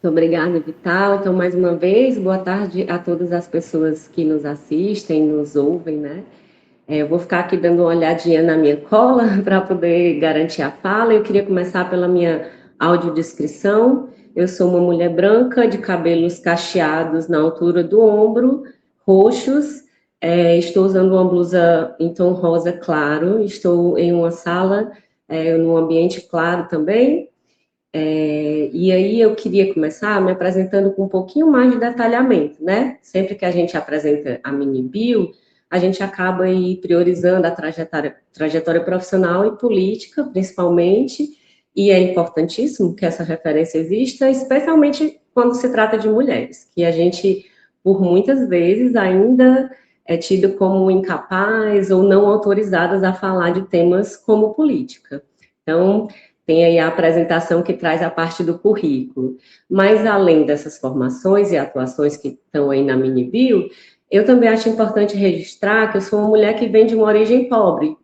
Muito obrigada, Vital. Então, mais uma vez, boa tarde a todas as pessoas que nos assistem, nos ouvem, né? Eu vou ficar aqui dando uma olhadinha na minha cola para poder garantir a fala. Eu queria começar pela minha audiodescrição. Eu sou uma mulher branca, de cabelos cacheados na altura do ombro, roxos. Estou usando uma blusa em tom rosa claro. Estou em uma sala, num ambiente claro também. E aí eu queria começar me apresentando com um pouquinho mais de detalhamento, né? Sempre que a gente apresenta a mini bio, a gente acaba aí priorizando a trajetória profissional e política, principalmente, e é importantíssimo que essa referência exista, especialmente quando se trata de mulheres, que a gente, por muitas vezes, ainda é tido como incapaz ou não autorizadas a falar de temas como política. Então, tem aí a apresentação que traz a parte do currículo. Mas, além dessas formações e atuações que estão aí na mini bio, eu também acho importante registrar que eu sou uma mulher que vem de uma origem pobre,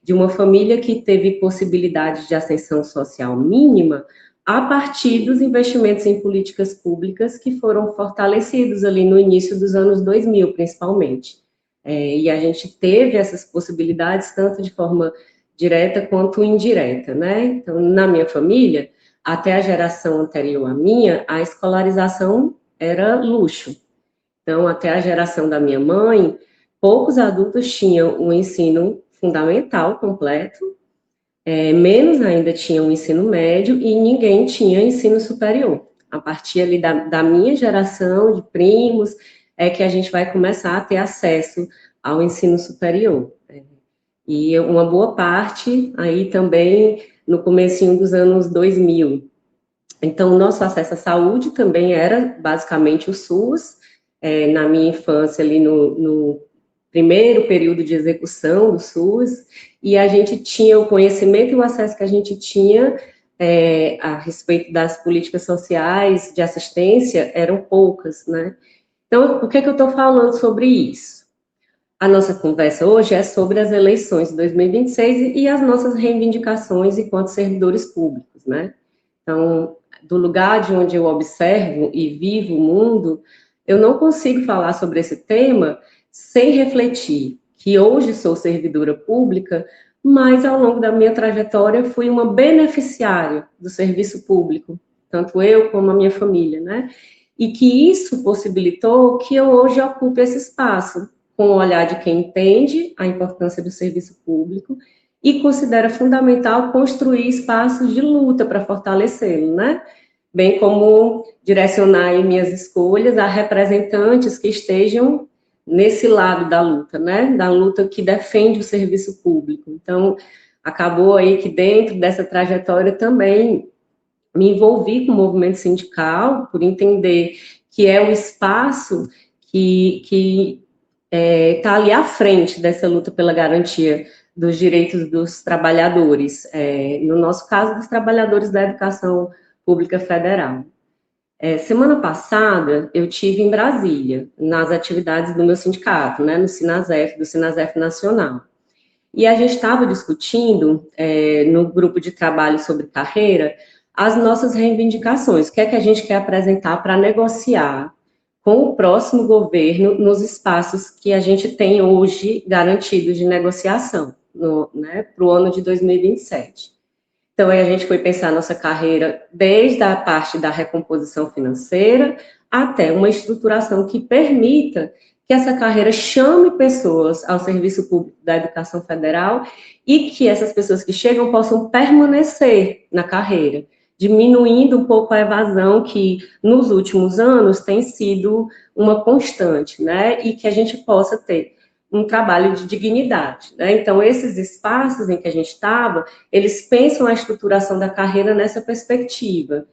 de uma família que teve possibilidade de ascensão social mínima a partir dos investimentos em políticas públicas que foram fortalecidos ali no início dos anos 2000, principalmente. E a gente teve essas possibilidades tanto de forma direta quanto indireta, né? Então, na minha família, até a geração anterior à minha, a escolarização era luxo. Então, até a geração da minha mãe, poucos adultos tinham um ensino fundamental completo, menos ainda tinham um ensino médio e ninguém tinha ensino superior. A partir ali da minha geração de primos, é que a gente vai começar a ter acesso ao ensino superior. E uma boa parte aí também no comecinho dos anos 2000. Então, o nosso acesso à saúde também era basicamente o SUS. Na minha infância, ali no primeiro período de execução do SUS, e a gente tinha o conhecimento e o acesso que a gente tinha a respeito das políticas sociais de assistência eram poucas, né? Então, por que eu estou falando sobre isso? A nossa conversa hoje é sobre as eleições de 2026 e as nossas reivindicações enquanto servidores públicos, né? Então, do lugar de onde eu observo e vivo o mundo, eu não consigo falar sobre esse tema sem refletir que hoje sou servidora pública, mas ao longo da minha trajetória fui uma beneficiária do serviço público, tanto eu como a minha família, né? E que isso possibilitou que eu hoje ocupe esse espaço, com o olhar de quem entende a importância do serviço público e considera fundamental construir espaços de luta para fortalecê-lo, né? Bem como direcionar minhas escolhas a representantes que estejam nesse lado da luta, né? Da luta que defende o serviço público. Então, acabou aí que dentro dessa trajetória também me envolvi com o movimento sindical, por entender que é um espaço que está ali à frente dessa luta pela garantia dos direitos dos trabalhadores, no nosso caso, dos trabalhadores da educação pública federal. Semana passada, eu tive em Brasília, nas atividades do meu sindicato, né, no Sinasef, do Sinasef Nacional. E a gente estava discutindo, no grupo de trabalho sobre carreira, as nossas reivindicações, o que é que a gente quer apresentar para negociar com o próximo governo nos espaços que a gente tem hoje garantidos de negociação, né, para o ano de 2027. Então, aí a gente foi pensar a nossa carreira desde a parte da recomposição financeira até uma estruturação que permita que essa carreira chame pessoas ao serviço público da educação federal e que essas pessoas que chegam possam permanecer na carreira, diminuindo um pouco a evasão que, nos últimos anos, tem sido uma constante, né? E que a gente possa ter um trabalho de dignidade, né? Então, esses espaços em que a gente estava, eles pensam a estruturação da carreira nessa perspectiva.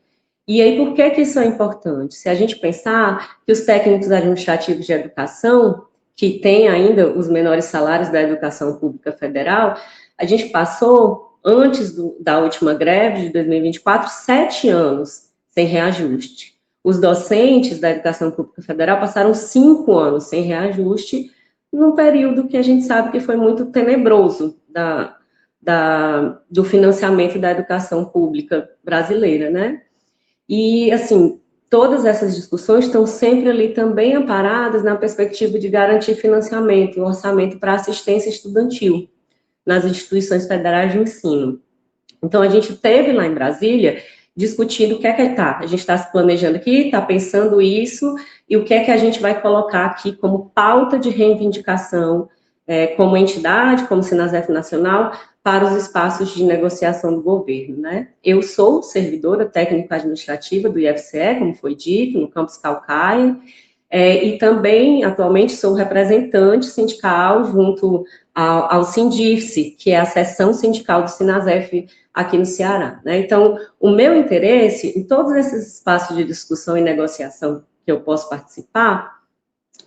E aí, por que isso é importante? Se a gente pensar que os técnicos administrativos de educação, que têm ainda os menores salários da educação pública federal, a gente passou, antes da última greve de 2024, 7 anos sem reajuste. Os docentes da educação pública federal passaram 5 anos sem reajuste, num período que a gente sabe que foi muito tenebroso do financiamento da educação pública brasileira, né? E, assim, todas essas discussões estão sempre ali também amparadas na perspectiva de garantir financiamento e orçamento para assistência estudantil nas instituições federais de ensino. Então, a gente teve lá em Brasília discutindo o que é que está. A gente está se planejando aqui, está pensando isso, e o que é que a gente vai colocar aqui como pauta de reivindicação, como entidade, como Sinasef Nacional, para os espaços de negociação do governo, né? Eu sou servidora técnico-administrativa do IFCE, como foi dito, no campus Caucaia, e também, atualmente, sou representante sindical junto ao Sindifse, que é a seção sindical do Sinasef aqui no Ceará, né? Então, o meu interesse em todos esses espaços de discussão e negociação que eu posso participar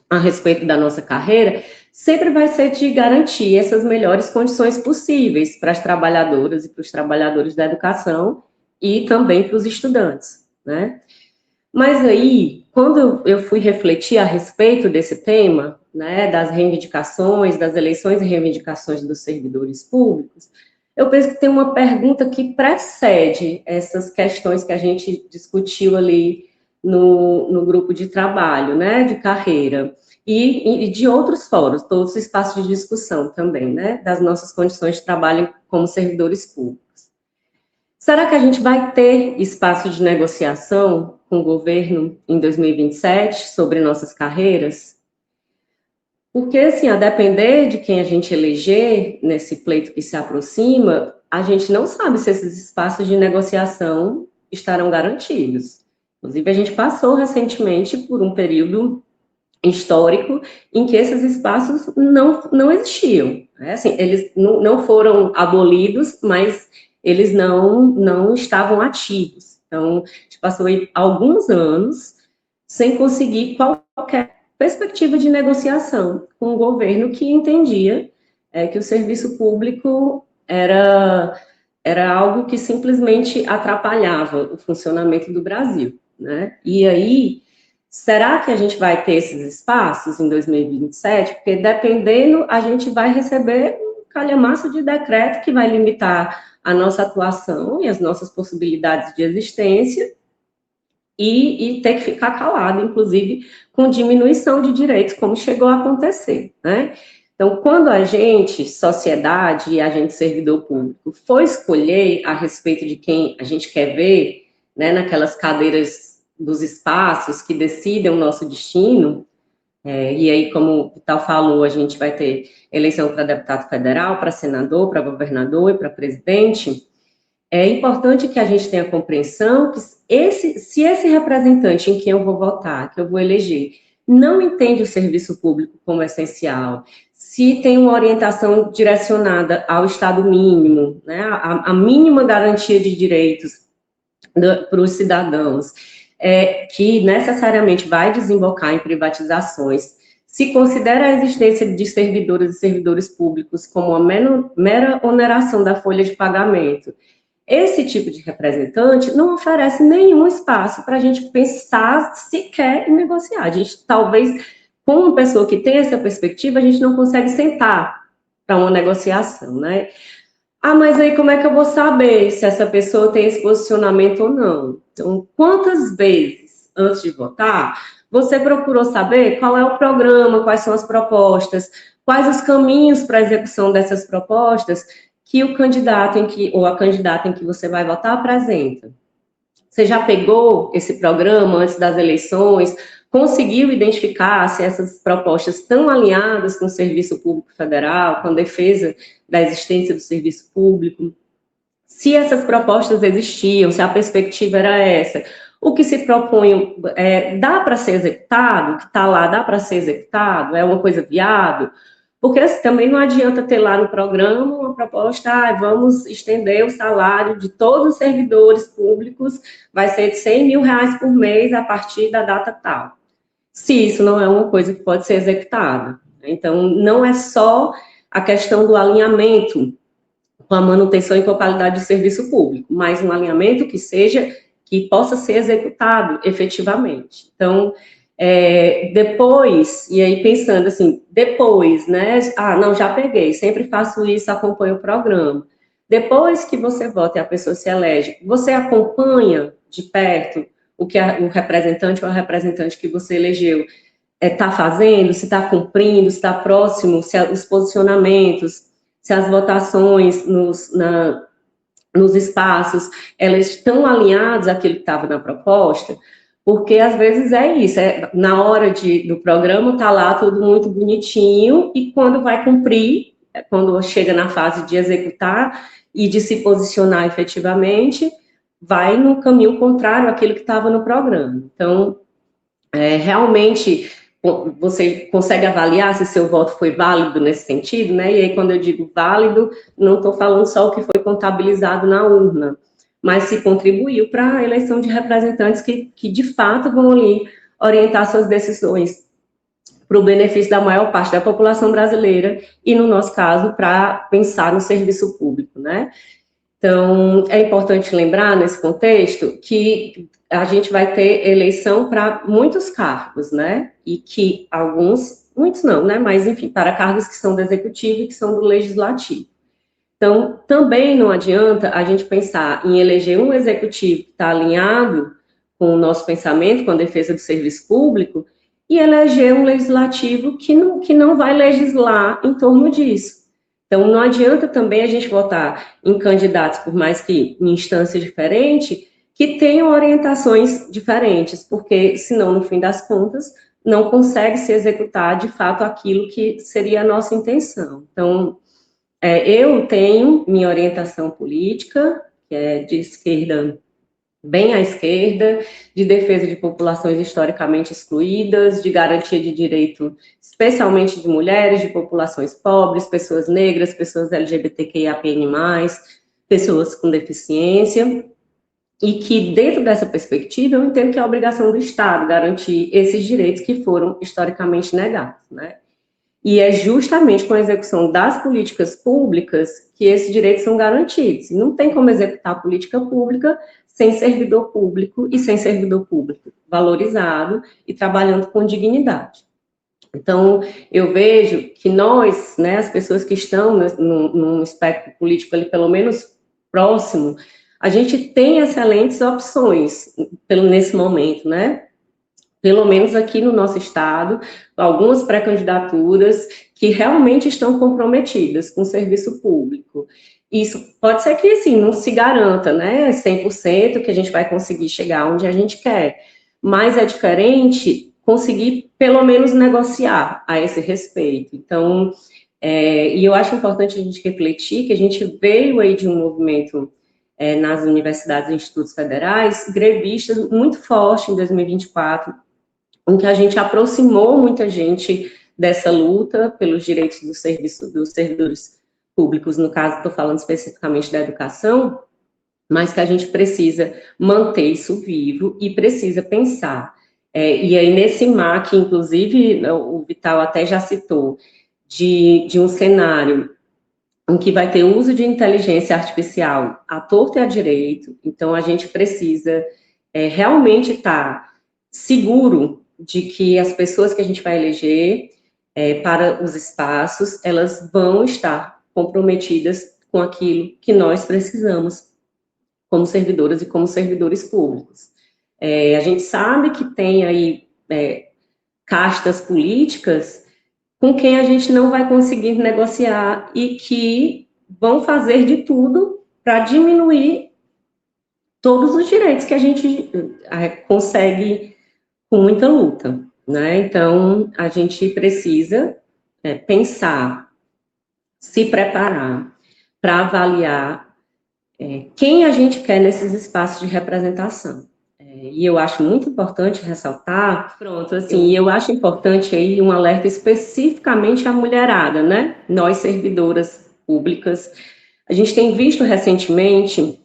a respeito da nossa carreira, sempre vai ser de garantir essas melhores condições possíveis para as trabalhadoras e para os trabalhadores da educação e também para os estudantes, né? Mas aí, quando eu fui refletir a respeito desse tema, né, das reivindicações, das eleições e reivindicações dos servidores públicos, eu penso que tem uma pergunta que precede essas questões que a gente discutiu ali no grupo de trabalho, né, de carreira, e de outros fóruns, todos os espaços de discussão também, né, das nossas condições de trabalho como servidores públicos. Será que a gente vai ter espaço de negociação com o governo em 2027 sobre nossas carreiras? Porque, assim, a depender de quem a gente eleger nesse pleito que se aproxima, a gente não sabe se esses espaços de negociação estarão garantidos. Inclusive, a gente passou recentemente por um período histórico em que esses espaços não existiam. Né? Assim, eles não foram abolidos, mas eles não estavam ativos. Então, a gente passou alguns anos sem conseguir qualquer perspectiva de negociação com o governo que entendia que o serviço público era algo que simplesmente atrapalhava o funcionamento do Brasil, né? E aí, será que a gente vai ter esses espaços em 2027? Porque dependendo, a gente vai receber um calhamaço de decreto que vai limitar a nossa atuação e as nossas possibilidades de existência, e ter que ficar calado, inclusive com diminuição de direitos, como chegou a acontecer, né? Então, quando a gente, sociedade e a gente, servidor público, for escolher a respeito de quem a gente quer ver, né, naquelas cadeiras dos espaços que decidem o nosso destino, e aí, como o Tal falou, a gente vai ter eleição para deputado federal, para senador, para governador e para presidente. É importante que a gente tenha compreensão que se esse representante em quem eu vou votar, que eu vou eleger, não entende o serviço público como essencial, se tem uma orientação direcionada ao Estado mínimo, né, a mínima garantia de direitos para os cidadãos, que necessariamente vai desembocar em privatizações, se considera a existência de servidores e servidores públicos como uma mera oneração da folha de pagamento, esse tipo de representante não oferece nenhum espaço para a gente pensar sequer em negociar. A gente, talvez, com uma pessoa que tem essa perspectiva, a gente não consegue sentar para uma negociação, né? Ah, mas aí como é que eu vou saber se essa pessoa tem esse posicionamento ou não? Então, quantas vezes, antes de votar, você procurou saber qual é o programa, quais são as propostas, quais os caminhos para a execução dessas propostas que o candidato ou a candidata em que você vai votar apresenta? Você já pegou esse programa antes das eleições? Conseguiu identificar se essas propostas estão alinhadas com o Serviço Público Federal, com a defesa da existência do serviço público? Se essas propostas existiam, se a perspectiva era essa, o que se propõe dá para ser executado? O que está lá dá para ser executado? É uma coisa viável? Porque assim, também não adianta ter lá no programa uma proposta, vamos estender o salário de todos os servidores públicos, vai ser de R$ 100.000 por mês a partir da data tal. Se isso não é uma coisa que pode ser executada. Então, não é só a questão do alinhamento com a manutenção e com a qualidade do serviço público, mas um alinhamento que possa ser executado efetivamente. Então, depois, e aí pensando assim, depois, né, não, já peguei, sempre faço isso, acompanho o programa. Depois que você vota e a pessoa se elege, você acompanha de perto o representante ou a representante que você elegeu está fazendo, se está cumprindo, se está próximo, se os posicionamentos, se as votações nos espaços, elas estão alinhadas àquilo que estava na proposta, porque às vezes é isso, na hora do programa está lá tudo muito bonitinho, e quando vai cumprir, quando chega na fase de executar e de se posicionar efetivamente, vai no caminho contrário àquilo que estava no programa. Então, realmente, você consegue avaliar se seu voto foi válido nesse sentido, né? E aí, quando eu digo válido, não estou falando só o que foi contabilizado na urna, mas se contribuiu para a eleição de representantes que de fato vão ali orientar suas decisões para o benefício da maior parte da população brasileira e, no nosso caso, para pensar no serviço público, né? Então, é importante lembrar, nesse contexto, que a gente vai ter eleição para muitos cargos, né? E que muitos não, né? Mas, enfim, para cargos que são do executivo e que são do legislativo. Então, também não adianta a gente pensar em eleger um executivo que está alinhado com o nosso pensamento, com a defesa do serviço público, e eleger um legislativo que não vai legislar em torno disso. Então, não adianta também a gente votar em candidatos, por mais que em instâncias diferentes, que tenham orientações diferentes, porque, senão, no fim das contas, não consegue se executar, de fato, aquilo que seria a nossa intenção. Então, eu tenho minha orientação política, que é de esquerda, bem à esquerda, de defesa de populações historicamente excluídas, de garantia de direito, especialmente de mulheres, de populações pobres, pessoas negras, pessoas LGBTQIAPN+, pessoas com deficiência, e que, dentro dessa perspectiva, eu entendo que é a obrigação do Estado garantir esses direitos que foram historicamente negados, né? E é justamente com a execução das políticas públicas que esses direitos são garantidos. Não tem como executar política pública sem servidor público e sem servidor público valorizado e trabalhando com dignidade. Então, eu vejo que nós, né, as pessoas que estão num espectro político ali, pelo menos próximo, a gente tem excelentes opções nesse momento, né? Pelo menos aqui no nosso estado, algumas pré-candidaturas que realmente estão comprometidas com o serviço público. Isso pode ser que, assim, não se garanta, né, 100% que a gente vai conseguir chegar onde a gente quer, mas é diferente conseguir, pelo menos, negociar a esse respeito. Então, e eu acho importante a gente refletir que a gente veio aí de um movimento nas universidades e institutos federais, grevistas, muito forte em 2024, em que a gente aproximou muita gente dessa luta pelos direitos dos servidores públicos, no caso, estou falando especificamente da educação, mas que a gente precisa manter isso vivo e precisa pensar. E aí, nesse MAC, inclusive, o Vital até já citou, de um cenário em que vai ter uso de inteligência artificial à torto e à direito, então a gente precisa realmente estar seguro de que as pessoas que a gente vai eleger para os espaços, elas vão estar comprometidas com aquilo que nós precisamos como servidoras e como servidores públicos. A gente sabe que tem aí castas políticas com quem a gente não vai conseguir negociar e que vão fazer de tudo para diminuir todos os direitos que a gente consegue com muita luta, né? Então, a gente precisa pensar, se preparar para avaliar quem a gente quer nesses espaços de representação. E eu acho muito importante ressaltar, pronto, assim, eu acho importante aí um alerta especificamente à mulherada, né? Nós, servidoras públicas, a gente tem visto recentemente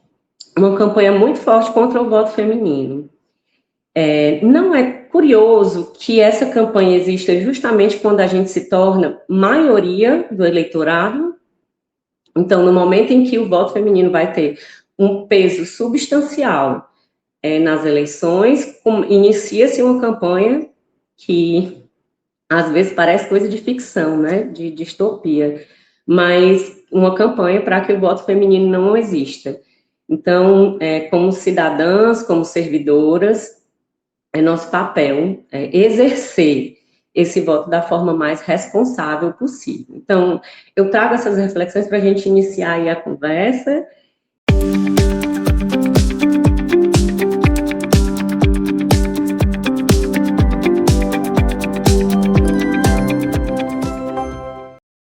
uma campanha muito forte contra o voto feminino. Não é curioso que essa campanha exista justamente quando a gente se torna maioria do eleitorado? Então, no momento em que o voto feminino vai ter um peso substancial nas eleições, inicia-se uma campanha que às vezes parece coisa de ficção, né, de distopia, mas uma campanha para que o voto feminino não exista. Então, como cidadãs, como servidoras, é nosso papel exercer esse voto da forma mais responsável possível. Então, eu trago essas reflexões para a gente iniciar aí a conversa.